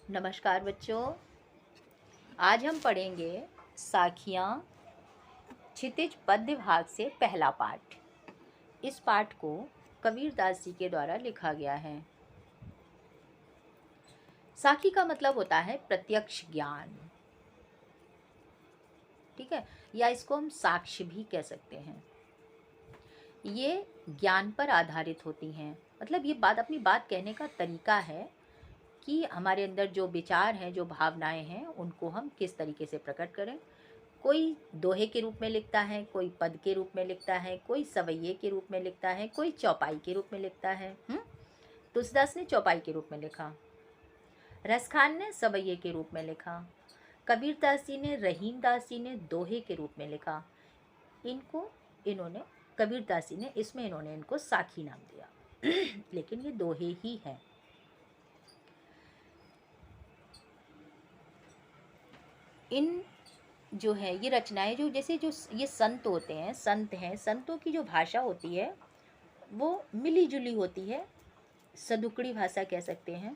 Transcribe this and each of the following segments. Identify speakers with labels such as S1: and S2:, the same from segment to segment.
S1: नमस्कार बच्चों। आज हम पढ़ेंगे साखियाँ क्षितिज पद्य भाग से पहला पाठ। इस पाठ को कबीरदास जी के द्वारा लिखा गया है। साखी का मतलब होता है प्रत्यक्ष ज्ञान, ठीक है, या इसको हम साक्ष्य भी कह सकते हैं। ये ज्ञान पर आधारित होती हैं, मतलब ये अपनी बात कहने का तरीका है कि हमारे अंदर जो विचार हैं, जो भावनाएं हैं, उनको हम किस तरीके से प्रकट करें। कोई दोहे के रूप में लिखता है, कोई पद के रूप में लिखता है, कोई सवैये के रूप में लिखता है, कोई चौपाई के रूप में लिखता है। तुलसीदास ने चौपाई के रूप में लिखा, रसखान ने सवैये के रूप में लिखा, कबीरदास जी ने, रहीमदास जी ने दोहे के रूप में लिखा। इन्होंने कबीरदास जी ने इन्होंने इनको साखी नाम दिया लेकिन ये दोहे ही हैं। इन जो है ये रचनाएं जो ये संत होते हैं, संतों की जो भाषा होती है वो मिली जुली होती है, सदुकड़ी भाषा कह सकते हैं।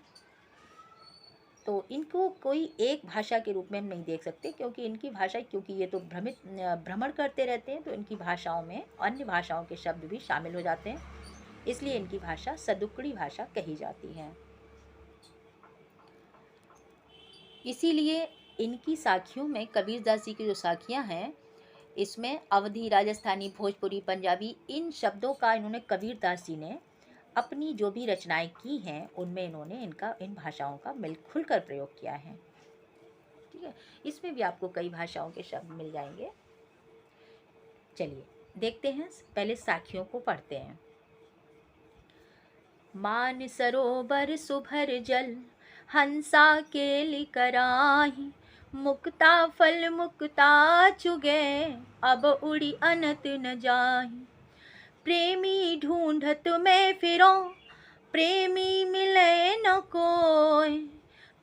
S1: तो इनको कोई एक भाषा के रूप में हम नहीं देख सकते, क्योंकि इनकी भाषा, क्योंकि ये तो भ्रमण करते रहते हैं, तो इनकी भाषाओं में अन्य भाषाओं के शब्द भी शामिल हो जाते हैं, इसलिए इनकी भाषा सदुकड़ी भाषा कही जाती है। इसीलिए इनकी साखियों में, कबीरदास जी की जो साखियाँ हैं, इसमें अवधी, राजस्थानी, भोजपुरी, पंजाबी, इन शब्दों का इन्होंने, कबीरदास जी ने अपनी जो भी रचनाएं की हैं उनमें इन्होंने इन भाषाओं का खुलकर प्रयोग किया है, ठीक है। इसमें भी आपको कई भाषाओं के शब्द मिल जाएंगे। चलिए देखते हैं, पहले साखियों को पढ़ते हैं। मान सरोवर सुभर जल, हंसा केलि कराही, मुक्ता फल मुक्ता चुगे, अब उड़ी अनत न जाही। प्रेमी ढूंढत मैं फिरो, प्रेमी मिले न कोय,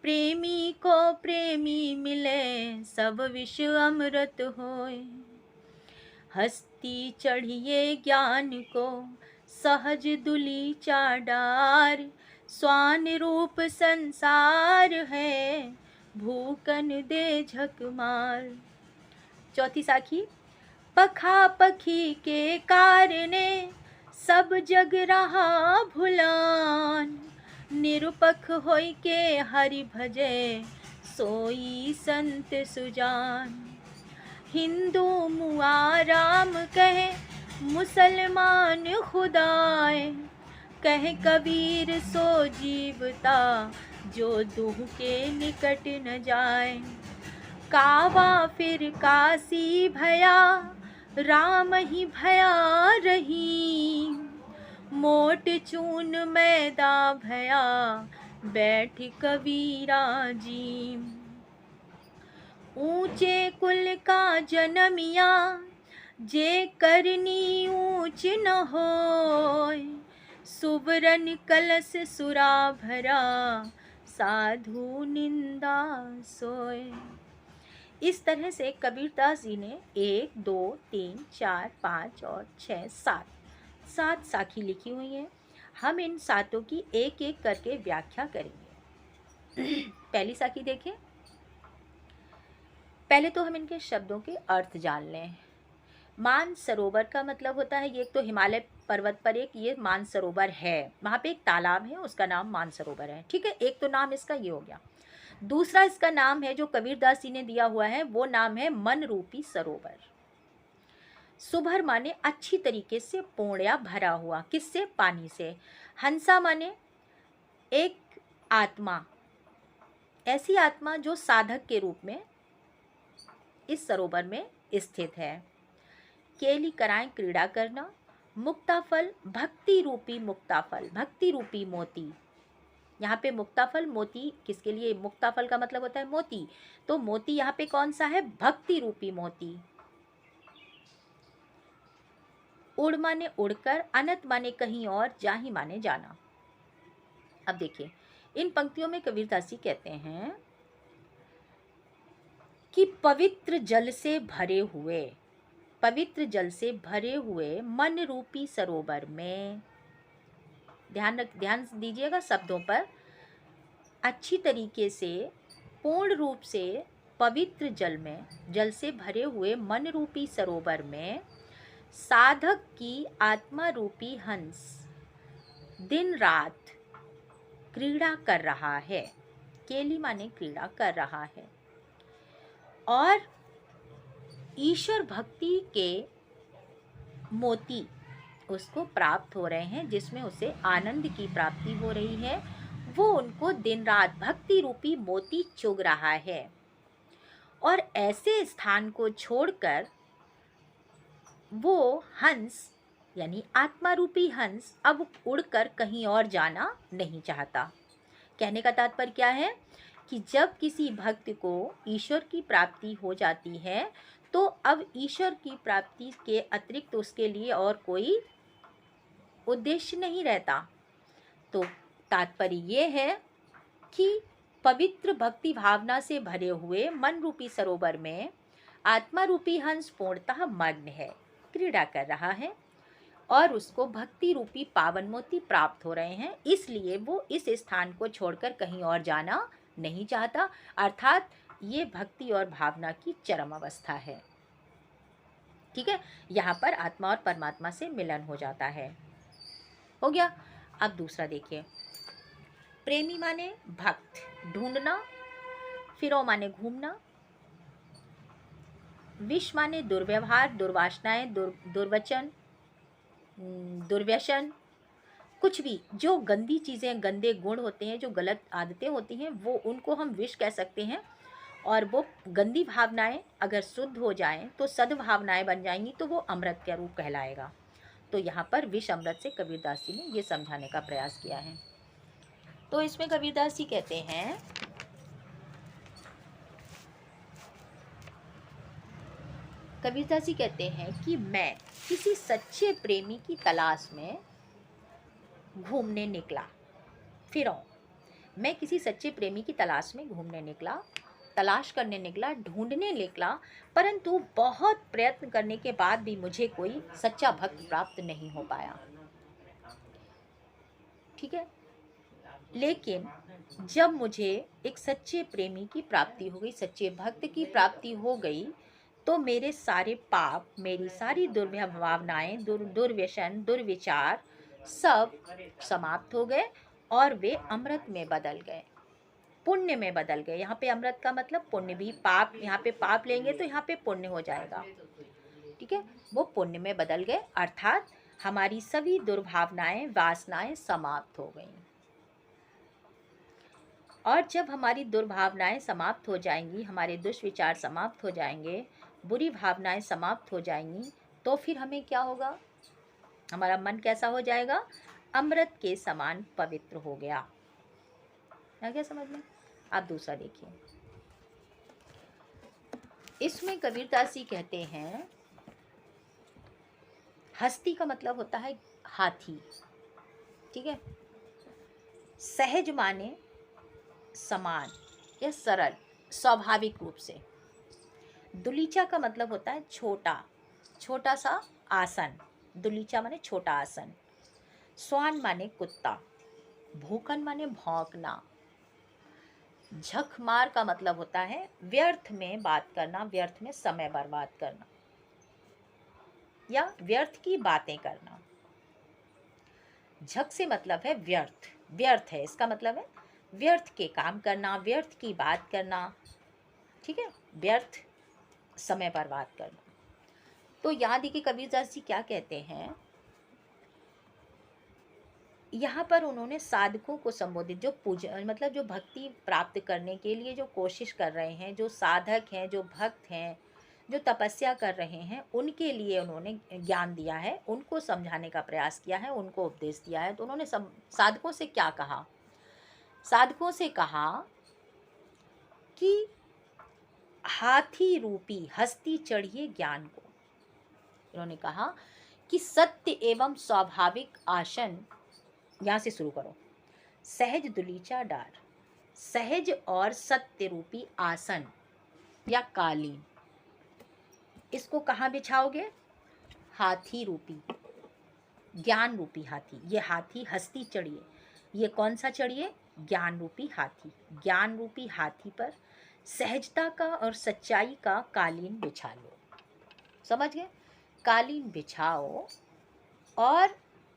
S1: प्रेमी को प्रेमी मिले, सब विष अमृत होय। हस्ती चढ़िए ज्ञान को, सहज दुली चाडार, स्वान रूप संसार है, भूकन दे झक मार। चौथी साखी। पखा पखी के कारणे, सब जग रहा भुलान, निरुपख होय के हरि भजे, सोई संत सुजान। हिंदू मुआ राम कहे, मुसलमान खुदाए, कहे कबीर सो जीवता, जो दूह के निकट न जाए। कावा फिर काशी भया, राम ही भया रही, मोट चून मैदा भया, बैठ कबीरा जी। ऊंचे कुल का जनमिया, जे करनी ऊंच न होय, सुबरन कलश सुरा भरा, साधु निंदा सोय। इस तरह से कबीरदास जी ने 1, 2, 3, 4, 5 और 6, 7 साखी लिखी हुई हैं। हम इन सातों की एक एक करके व्याख्या करेंगे। पहली साखी देखें। पहले तो हम इनके शब्दों के अर्थ जान लें। मान सरोवर का मतलब होता है, ये तो हिमालय पर्वत पर एक ये मान सरोवर है, वहाँ पे एक तालाब है, उसका नाम मान सरोवर है, ठीक है। एक तो नाम इसका ये हो गया। दूसरा इसका नाम है जो कबीरदास जी ने दिया हुआ है, वो नाम है मन रूपी सरोवर। सुभर माने अच्छी तरीके से पूर्ण या भरा हुआ, किससे? पानी से। हंसा माने एक आत्मा, ऐसी आत्मा जो साधक के रूप में इस सरोवर में स्थित है। केली कराएं, क्रीड़ा करना। मुक्ताफल, भक्ति रूपी मुक्ताफल, भक्ति रूपी मोती। यहाँ पे मुक्ताफल, मोती किसके लिए? मुक्ताफल का मतलब होता है मोती, तो मोती यहाँ पे कौन सा है? भक्ति रूपी मोती। उड़ माने उड़कर, अनत माने कहीं और, जाही माने जाना। अब देखिए, इन पंक्तियों में कबीरदास जी कहते हैं कि पवित्र जल से भरे हुए, पवित्र जल से भरे हुए मन रूपी सरोवर में, ध्यान दीजिएगा शब्दों पर, अच्छी तरीके से पूर्ण रूप से पवित्र जल से भरे हुए मन रूपी सरोवर में साधक की आत्मा रूपी हंस दिन रात क्रीड़ा कर रहा है। केली माने क्रीड़ा कर रहा है और ईश्वर भक्ति के मोती उसको प्राप्त हो रहे हैं, जिसमें उसे आनंद की प्राप्ति हो रही है। वो उनको दिन रात भक्ति रूपी मोती चुग रहा है और ऐसे स्थान को छोड़कर वो हंस यानी आत्मा रूपी हंस अब उड़कर कहीं और जाना नहीं चाहता। कहने का तात्पर्य क्या है कि जब किसी भक्त को ईश्वर की प्राप्ति हो जाती है तो अब ईश्वर की प्राप्ति के अतिरिक्त उसके लिए और कोई उद्देश्य नहीं रहता। तो तात्पर्य ये है कि पवित्र भक्ति भावना से भरे हुए मन रूपी सरोवर में आत्मा रूपी हंस पूर्णतः मग्न है, क्रीड़ा कर रहा है और उसको भक्ति रूपी पावन मोती प्राप्त हो रहे हैं, इसलिए वो इस स्थान को छोड़कर कहीं और जाना नहीं चाहता। अर्थात ये भक्ति और भावना की चरम अवस्था है। ठीक है, यहाँ पर आत्मा और परमात्मा से मिलन हो जाता है। हो गया। अब दूसरा देखिए, प्रेमी माने भक्त, ढूंढना, फिरो माने घूमना, विष माने दुर्व्यवहार, दुर्वासनाएं, दुर्वचन, दुर्व्यसन, कुछ भी जो गंदी चीज़ें, गंदे गुण होते हैं, जो गलत आदतें होती हैं, वो उनको हम विष कह सकते हैं। और वो गंदी भावनाएं अगर शुद्ध हो जाएं तो सद्भावनाएं बन जाएंगी, तो वो अमृत का रूप कहलाएगा। तो यहाँ पर विष अमृत से कबीरदास जी ने ये समझाने का प्रयास किया है। तो इसमें कबीरदास जी कहते हैं, कबीरदास जी कहते हैं कि मैं किसी सच्चे प्रेमी की तलाश में घूमने निकला। फिर मैं किसी सच्चे प्रेमी की तलाश में घूमने निकला, तलाश करने निकला, ढूंढने निकला, परंतु बहुत प्रयत्न करने के बाद भी मुझे कोई सच्चा भक्त प्राप्त नहीं हो पाया। ठीक है, लेकिन जब मुझे एक सच्चे प्रेमी की प्राप्ति हो गई, सच्चे भक्त की प्राप्ति हो गई, तो मेरे सारे पाप, मेरी सारी दुर्भावनाएं, दुर्व्यसन, दुर्विचार सब समाप्त हो गए और वे अमृत में बदल गए, पुण्य में बदल गए। यहाँ पे अमृत का मतलब पुण्य भी, पाप, यहाँ पे पाप लेंगे तो यहाँ पे पुण्य हो जाएगा। ठीक है, वो पुण्य में बदल गए, अर्थात हमारी सभी दुर्भावनाएं, वासनाएं समाप्त हो गई। और जब हमारी दुर्भावनाएं समाप्त हो जाएंगी, हमारे दुष्विचार समाप्त हो जाएंगे, बुरी भावनाएं समाप्त हो जाएंगी, तो फिर हमें क्या होगा? हमारा मन कैसा हो जाएगा? अमृत के समान पवित्र हो गया। आ गया समझ में? आप दूसरा देखिए, इसमें कबीरदास जी कहते हैं, हस्ती का मतलब होता है हाथी। ठीक है, सहज माने समान या सरल, स्वाभाविक रूप से। दुलीचा का मतलब होता है छोटा, छोटा सा आसन, दुलीचा माने छोटा आसन। स्वान माने कुत्ता, भूखन माने भौंकना। झकमार का मतलब होता है व्यर्थ में बात करना, व्यर्थ में समय बर्बाद करना या व्यर्थ की बातें करना। झक से मतलब है व्यर्थ, व्यर्थ है, इसका मतलब है व्यर्थ के काम करना, व्यर्थ की बात करना। ठीक है, व्यर्थ समय बर्बाद करना। तो यहाँ देखिए कबीरदास जी क्या कहते हैं, यहाँ पर उन्होंने साधकों को संबोधित, जो पूजा मतलब जो भक्ति प्राप्त करने के लिए जो कोशिश कर रहे हैं, जो साधक हैं, जो भक्त हैं, जो तपस्या कर रहे हैं, उनके लिए उन्होंने ज्ञान दिया है, उनको समझाने का प्रयास किया है, उनको उपदेश दिया है। तो उन्होंने साधकों से क्या कहा? साधकों से कहा कि हाथी रूपी हस्ती चढ़िए ज्ञान को। उन्होंने कहा कि सत्य एवं स्वाभाविक आसन, यहाँ से शुरू करो, सहज दुलीचा डार, सहज और सत्य रूपी आसन या कालीन, इसको कहाँ बिछाओगे? हाथी रूपी, ज्ञान रूपी हाथी। ये हाथी हस्ती चढ़िए। ये कौन सा चढ़िए? ज्ञान रूपी हाथी, ज्ञान रूपी हाथी पर सहजता का और सच्चाई का कालीन बिछा लो। समझ गए? कालीन बिछाओ और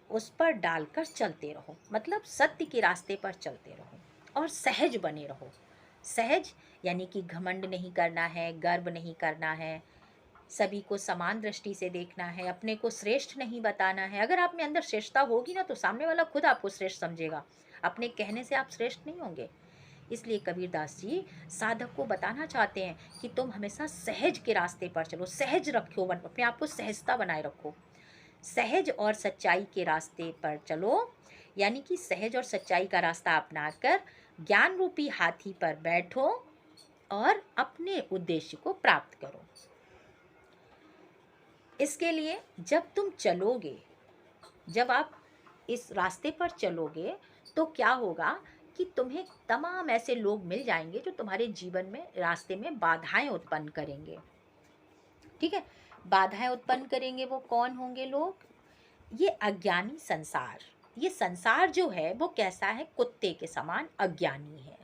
S1: उस पर डालकर चलते रहो, मतलब सत्य के रास्ते पर चलते रहो और सहज बने रहो। सहज यानी कि घमंड नहीं करना है, गर्व नहीं करना है, सभी को समान दृष्टि से देखना है, अपने को श्रेष्ठ नहीं बताना है। अगर आप में अंदर श्रेष्ठता होगी ना तो सामने वाला खुद आपको श्रेष्ठ समझेगा, अपने कहने से आप श्रेष्ठ नहीं होंगे। इसलिए कबीरदास जी साधक को बताना चाहते हैं कि तुम हमेशा सहज के रास्ते पर चलो, सहज रखो, अपने आप को सहजता बनाए रखो, सहज और सच्चाई के रास्ते पर चलो। यानी कि सहज और सच्चाई का रास्ता अपनाकर ज्ञान रूपी हाथी पर बैठो और अपने उद्देश्य को प्राप्त करो। इसके लिए जब तुम चलोगे, जब आप इस रास्ते पर चलोगे तो क्या होगा कि तुम्हें तमाम ऐसे लोग मिल जाएंगे जो तुम्हारे जीवन में रास्ते में बाधाएं उत्पन्न करेंगे। ठीक है, बाधाएं उत्पन्न करेंगे। वो कौन होंगे लोग? ये अज्ञानी संसार। ये संसार जो है वो कैसा है? कुत्ते के समान अज्ञानी है।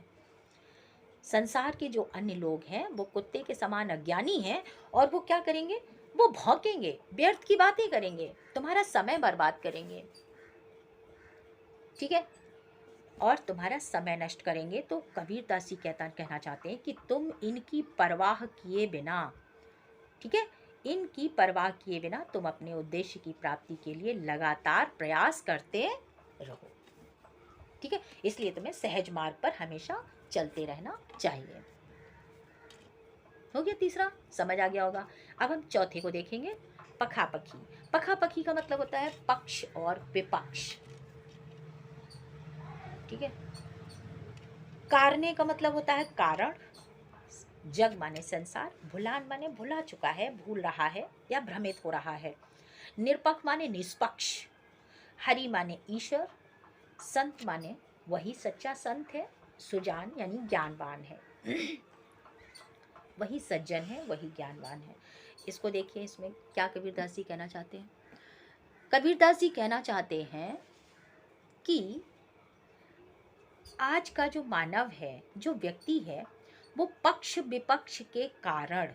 S1: संसार के जो अन्य लोग हैं वो कुत्ते के समान अज्ञानी हैं और वो क्या करेंगे? वो भौंकेंगे, व्यर्थ की बातें करेंगे, तुम्हारा समय बर्बाद करेंगे। ठीक है, और तुम्हारा समय नष्ट करेंगे। तो कबीरदास जी कहना चाहते हैं कि तुम इनकी परवाह किए बिना, ठीक है, इनकी परवाह किए बिना तुम अपने उद्देश्य की प्राप्ति के लिए लगातार प्रयास करते रहो। ठीक है, इसलिए तुम्हें सहज मार्ग पर हमेशा चलते रहना चाहिए। हो गया तीसरा, समझ आ गया होगा। अब हम चौथे को देखेंगे, पखापखी। पखापखी का मतलब होता है पक्ष और विपक्ष। ठीक है, कारणे का मतलब होता है कारण, जग माने संसार, भुलान माने भुला चुका है, भूल रहा है या भ्रमित हो रहा है, निरपक्ष माने निष्पक्ष, हरि माने ईश्वर, संत माने वही सच्चा संत है, सुजान यानी ज्ञानवान है, वही सज्जन है, वही ज्ञानवान है। इसको देखिए, इसमें क्या कबीरदास जी कहना चाहते हैं? कबीरदास जी कहना चाहते हैं कि आज का जो मानव है, जो व्यक्ति है, वो पक्ष विपक्ष के कारण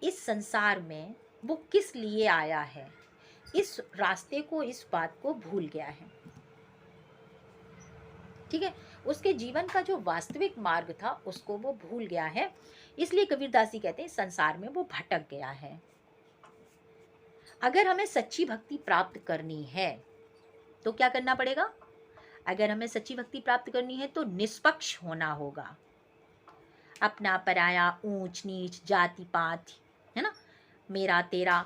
S1: इस संसार में वो किस लिए आया है, इस रास्ते को, इस बात को भूल गया है। ठीक है, उसके जीवन का जो वास्तविक मार्ग था उसको वो भूल गया है। इसलिए कबीरदास जी कहते हैं संसार में वो भटक गया है। अगर हमें सच्ची भक्ति प्राप्त करनी है तो क्या करना पड़ेगा? अगर हमें सच्ची भक्ति प्राप्त करनी है तो निष्पक्ष होना होगा। अपना पराया, ऊंच नीच, जाति पात, है ना, मेरा तेरा,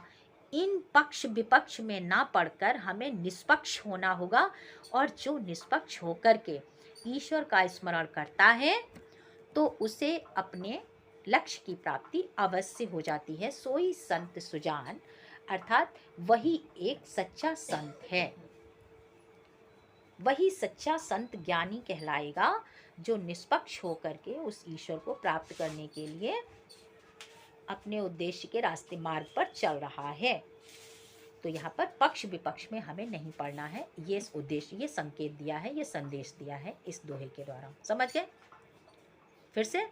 S1: इन पक्ष विपक्ष में ना पड़कर हमें निष्पक्ष होना होगा। और जो निष्पक्ष होकर के ईश्वर का स्मरण करता है तो उसे अपने लक्ष्य की प्राप्ति अवश्य हो जाती है। सोई संत सुजान, अर्थात वही एक सच्चा संत है, वही सच्चा संत ज्ञानी कहलाएगा जो निष्पक्ष होकर के उस ईश्वर को प्राप्त करने के लिए अपने उद्देश्य के रास्ते मार्ग पर चल रहा है। तो यहाँ पर पक्ष विपक्ष में हमें नहीं पड़ना है। ये उद्देश्य, ये संकेत दिया है, ये संदेश दिया है इस दोहे के द्वारा। समझ गए? फिर से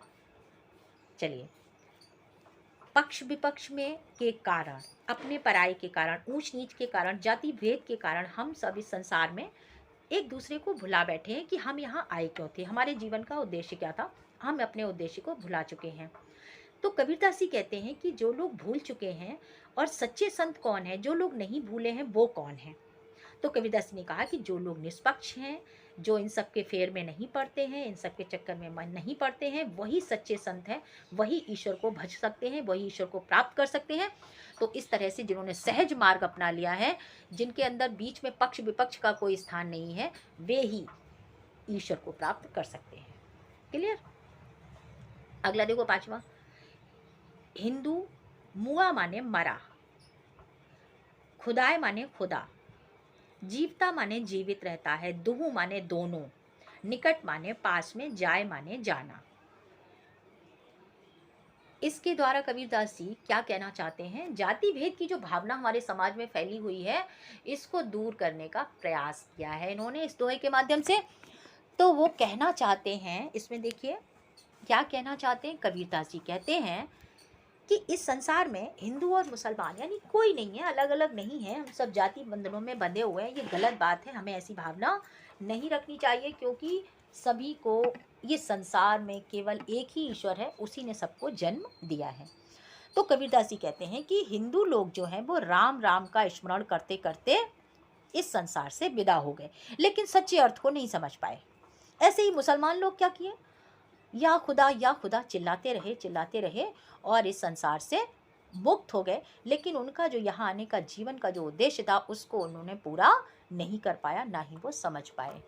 S1: चलिए, पक्ष विपक्ष में के कारण, अपने पराई के कारण, ऊंच नीच के कारण, जाति भेद के कारण हम सब इस संसार में एक दूसरे को भुला बैठे हैं कि हम यहाँ आए क्यों थे, हमारे जीवन का उद्देश्य क्या था। हम अपने उद्देश्य को भुला चुके हैं। तो कबीरदास जी कहते हैं कि जो लोग भूल चुके हैं, और सच्चे संत कौन है? जो लोग नहीं भूले हैं वो कौन है? तो कबीरदास जी ने कहा कि जो लोग निष्पक्ष हैं, जो इन सब के फेर में नहीं पड़ते हैं, इन सब के चक्कर में मन नहीं पड़ते हैं, वही सच्चे संत हैं, वही ईश्वर को भज सकते हैं, वही ईश्वर को प्राप्त कर सकते हैं। तो इस तरह से जिन्होंने सहज मार्ग अपना लिया है, जिनके अंदर बीच में पक्ष विपक्ष का कोई स्थान नहीं है, वे ही ईश्वर को प्राप्त कर सकते हैं। क्लियर? अगला देखो, पांचवा, हिंदू मुआ माने मरा, खुदाए माने खुदा, जीवता माने जीवित रहता है, दुहु माने दोनों, निकट माने पास में, जाए माने जाना। इसके द्वारा कबीरदास जी क्या कहना चाहते हैं? जाति भेद की जो भावना हमारे समाज में फैली हुई है, इसको दूर करने का प्रयास किया है इन्होंने इस दोहे के माध्यम से। तो वो कहना चाहते हैं, इसमें देखिए क्या कहना चाहते हैं। कबीरदास जी कहते हैं कि इस संसार में हिंदू और मुसलमान यानी कोई नहीं है, अलग अलग नहीं है, हम सब जाति बंधनों में बंधे हुए हैं। ये गलत बात है, हमें ऐसी भावना नहीं रखनी चाहिए, क्योंकि सभी को ये संसार में केवल एक ही ईश्वर है, उसी ने सबको जन्म दिया है। तो कबीरदास जी कहते हैं कि हिंदू लोग जो हैं वो राम राम का स्मरण करते करते इस संसार से विदा हो गए, लेकिन सच्चे अर्थ को नहीं समझ पाए। ऐसे ही मुसलमान लोग क्या किए, या खुदा चिल्लाते रहे और इस संसार से मुक्त हो गए, लेकिन उनका जो यहाँ आने का जीवन का जो उद्देश्य था उसको उन्होंने पूरा नहीं कर पाया, ना ही वो समझ पाए।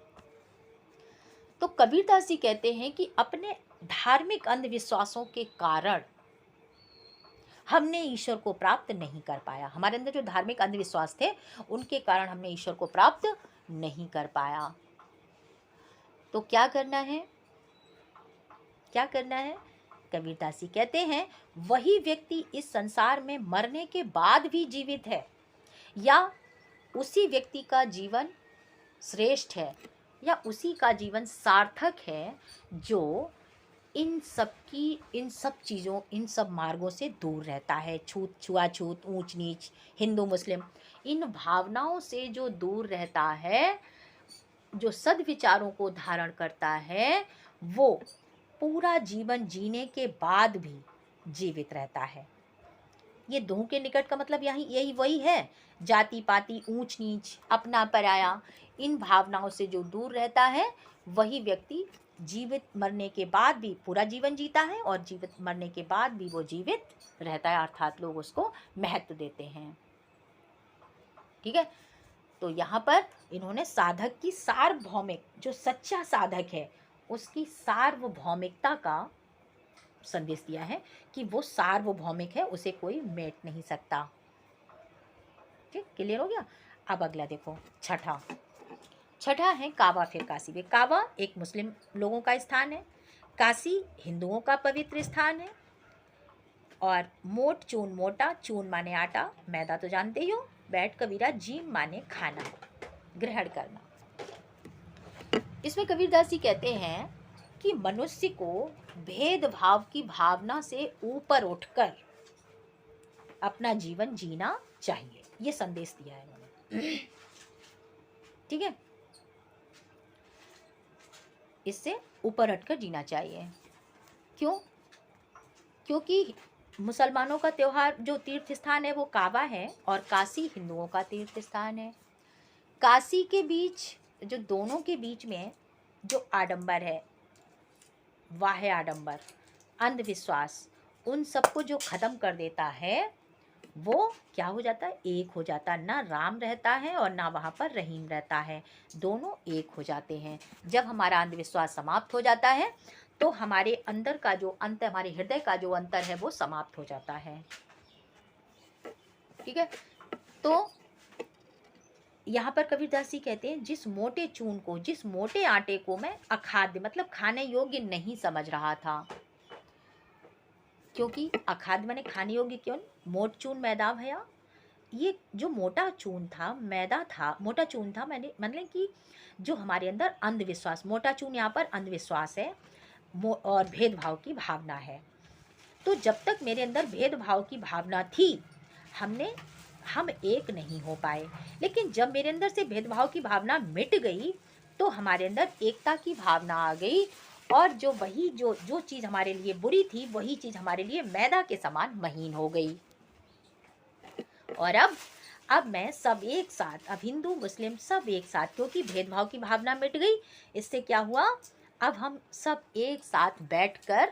S1: तो कबीरदास जी कहते हैं कि अपने धार्मिक अंधविश्वासों के कारण हमने ईश्वर को प्राप्त नहीं कर पाया। हमारे अंदर जो धार्मिक अंधविश्वास थे उनके कारण हमने ईश्वर को प्राप्त नहीं कर पाया। तो क्या करना है, क्या करना है? कबीरदास जी कहते हैं वही व्यक्ति इस संसार में मरने के बाद भी जीवित है, या उसी व्यक्ति का जीवन श्रेष्ठ है, या उसी का जीवन सार्थक है जो इन सब चीज़ों, इन सब मार्गों से दूर रहता है। छुआछूत, ऊंच नीच, हिंदू मुस्लिम, इन भावनाओं से जो दूर रहता है, जो सद्विचारों को धारण करता है, वो पूरा जीवन जीने के बाद भी जीवित रहता है। ये दोह के निकट का मतलब यही वही है। जाति पाति, ऊंच नीच, अपना पराया, इन भावनाओं से जो दूर रहता है वही व्यक्ति जीवित मरने के बाद भी पूरा जीवन जीता है, और जीवित मरने के बाद भी वो जीवित रहता है, अर्थात लोग उसको महत्व देते हैं। ठीक है, तो यहाँ पर इन्होंने साधक की सार्वभौमिक, जो सच्चा साधक है उसकी सार्वभौमिकता का संदेश दिया है कि वो सार्वभौमिक है, उसे कोई मेट नहीं सकता। ठीक, क्लियर हो गया। अब अगला देखो, छठा है काबा फिर काशी में। काबा एक मुस्लिम लोगों का स्थान है, काशी हिंदुओं का पवित्र स्थान है। और मोट चून, मोटा चून माने आटा, मैदा तो जानते ही हो, बैठ कबीरा जीम माने खाना, ग्रहण करना। इसमें कबीरदास जी कहते हैं कि मनुष्य को भेदभाव की भावना से ऊपर उठकर अपना जीवन जीना चाहिए, ये संदेश दिया है उन्होंने। ठीक है, इससे ऊपर हटकर जीना चाहिए। क्यों? क्योंकि मुसलमानों का त्योहार, जो तीर्थ स्थान है वो काबा है, और काशी हिंदुओं का तीर्थ स्थान है। काशी के बीच, जो दोनों के बीच में जो आडंबर है, वाह्य आडंबर, अंधविश्वास, उन सबको जो खत्म कर देता है वो क्या हो जाता है? एक हो जाता है। ना राम रहता है और ना वहाँ पर रहीम रहता है, दोनों एक हो जाते हैं। जब हमारा अंधविश्वास समाप्त हो जाता है तो हमारे अंदर का जो अंतर, हमारे हृदय का जो अंतर है वो समाप्त हो जाता है। ठीक है, तो यहाँ पर कबीरदास जी कहते हैं जिस मोटे चून को, जिस मोटे आटे को मैं अखाद्य मतलब खाने योग्य नहीं समझ रहा था, क्योंकि अखाद्य माने खाने योग्य क्यों? मोट चून मैदा भया, ये जो मोटा चून था, मैदा था, मोटा चून था, मैंने मतलब कि जो हमारे अंदर अंधविश्वास, मोटा चून यहाँ पर अंधविश्वास है और भेदभाव की भावना है। तो जब तक मेरे अंदर भेदभाव की भावना थी हम एक नहीं हो पाए, लेकिन जब मेरे अंदर से भेदभाव की भावना मिट गई तो हमारे अंदर एकता की भावना आ गई, और जो चीज़ हमारे लिए बुरी थी वही चीज़ हमारे लिए मैदा के समान महीन हो गई। और अब मैं सब एक साथ, अब हिंदू मुस्लिम सब एक साथ, क्योंकि भेदभाव की भावना मिट गई, इससे क्या हुआ? अब हम सब एक साथ बैठकर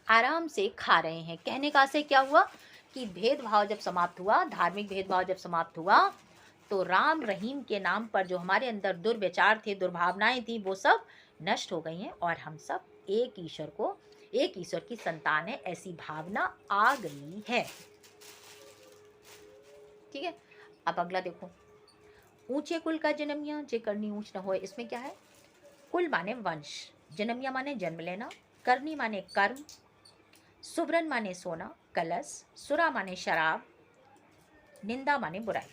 S1: आराम से खा रहे हैं। कहने का से क्या हुआ कि भेदभाव जब समाप्त हुआ, धार्मिक भेदभाव जब समाप्त हुआ, तो राम रहीम के नाम पर जो हमारे अंदर दुर्विचार थे, दुर्भावनाएं थी, वो सब नष्ट हो गई हैं, और हम सब एक ईश्वर की संतान है, ऐसी भावना आ गई है। ठीक है, अब अगला देखो, ऊंचे कुल का जन्मिया जे करनी ऊंच न होए। इसमें क्या है? कुल माने वंश, जन्मिया माने जन्म लेना, करनी माने कर्म, सुवरन माने सोना, कलश, सुरा माने शराब, निंदा माने बुराई।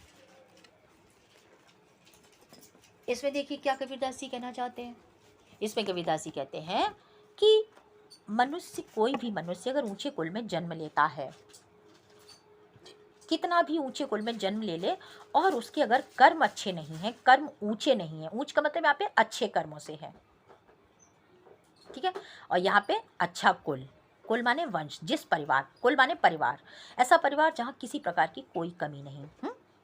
S1: इसमें देखिए क्या कबीरदास जी कहना चाहते हैं इसमें कबीरदास जी कहते हैं कि मनुष्य, कोई भी मनुष्य अगर ऊंचे कुल में जन्म लेता है, कितना भी ऊंचे कुल में जन्म ले ले, और उसके अगर कर्म अच्छे नहीं हैं, कर्म ऊंचे नहीं हैं, ऊंच का मतलब यहाँ पे अच्छे कर्मों से है, ठीक है। और यहाँ पे अच्छा कुल, कुल माने वंश, जिस परिवार, कुल माने परिवार, ऐसा परिवार जहाँ किसी प्रकार की कोई कमी नहीं,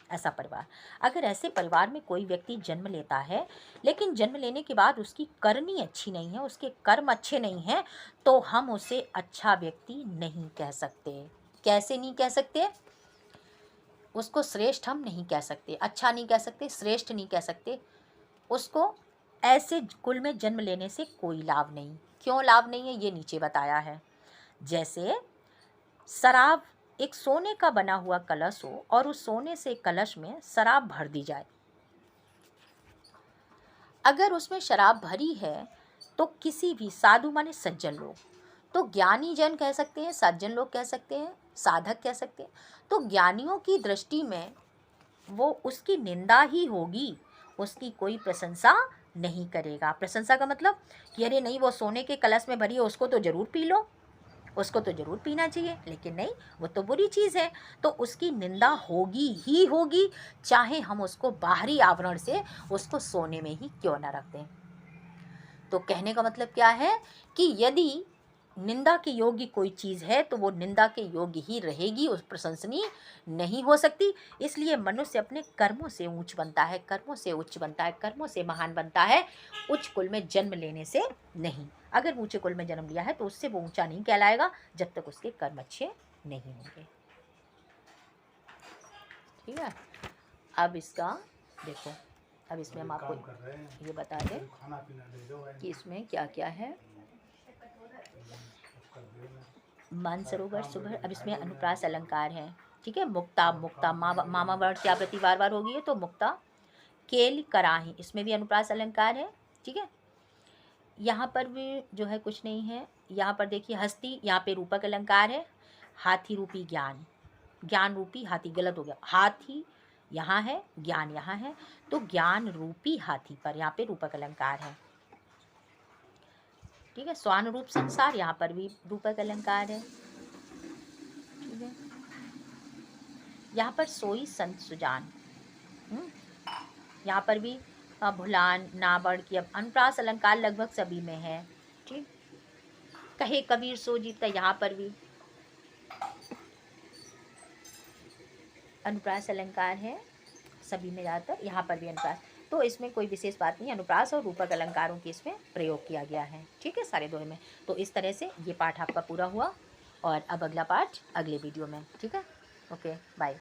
S1: ऐसा परिवार। अगर ऐसे परिवार में कोई व्यक्ति जन्म लेता है, लेकिन जन्म लेने के बाद उसकी करनी अच्छी नहीं है, उसके कर्म अच्छे नहीं हैं, तो हम उसे अच्छा व्यक्ति नहीं कह सकते। कैसे नहीं कह सकते? उसको श्रेष्ठ हम नहीं कह सकते, अच्छा नहीं कह सकते, श्रेष्ठ नहीं कह सकते। उसको ऐसे कुल में जन्म लेने से कोई लाभ नहीं। क्यों लाभ नहीं है, ये नीचे बताया है। जैसे शराब, एक सोने का बना हुआ कलश हो और उस सोने से कलश में शराब भर दी जाए, अगर उसमें शराब भरी है तो किसी भी साधु माने सज्जन लोग, तो ज्ञानी जन कह सकते हैं, सज्जन लोग कह सकते हैं, साधक कह सकते हैं, तो ज्ञानियों की दृष्टि में वो उसकी निंदा ही होगी, उसकी कोई प्रशंसा नहीं करेगा। प्रशंसा का मतलब कि अरे नहीं, वो सोने के कलश में भरी है, उसको तो ज़रूर पी लो, उसको तो ज़रूर पीना चाहिए, लेकिन नहीं, वो तो बुरी चीज़ है, तो उसकी निंदा होगी ही होगी, चाहे हम उसको बाहरी आवरण से उसको सोने में ही क्यों न रख दें। तो कहने का मतलब क्या है कि यदि निंदा के योग्य कोई चीज़ है तो वो निंदा के योग्य ही रहेगी, उस प्रशंसनीय नहीं हो सकती। इसलिए मनुष्य अपने कर्मों से ऊंच बनता है, कर्मों से उच्च बनता है, कर्मों से महान बनता है, उच्च कुल में जन्म लेने से नहीं। अगर ऊंचे कुल में जन्म लिया है तो उससे वो ऊंचा नहीं कहलाएगा जब तक उसके कर्म अच्छे नहीं होंगे, ठीक है। अब इसका देखो, अब इसमें हम आपको ये बता दें कि इसमें क्या क्या है। मानसरोवर सुभर, अब इसमें अनुप्रास अलंकार है, ठीक है। मुक्ता, मुक्ता मामा वर्ड क्या प्रति बार बार होगी है, तो मुक्ता। केल कराही, इसमें भी अनुप्रास अलंकार है, ठीक है। यहाँ पर भी जो है कुछ नहीं है। यहाँ पर देखिए हस्ती, यहाँ पे रूपक अलंकार है। हाथी रूपी ज्ञान, ज्ञान रूपी हाथी, गलत हो गया, हाथी यहाँ है, ज्ञान यहाँ है, तो ज्ञान रूपी हाथी पर यहाँ पे रूपक अलंकार है, ठीक है। स्वान रूप संसार, यहाँ पर भी रूपक अलंकार है, ठीक है। यहाँ पर सोई संत सुजान, यहाँ पर भी भुलान, नावड़ की, अब अनुप्रास अलंकार लगभग सभी में है, ठीक। कहे कबीर सो जीता, यहाँ पर भी अनुप्रास अलंकार है सभी में ज़्यादातर, यहाँ पर भी अनुप्रास, तो इसमें कोई विशेष बात नहीं, अनुप्रास और रूपक अलंकारों की इसमें प्रयोग किया गया है, ठीक है, सारे दोहे में। तो इस तरह से ये पाठ आपका पूरा हुआ, और अब अगला पाठ अगले वीडियो में, ठीक है। Okay, bye.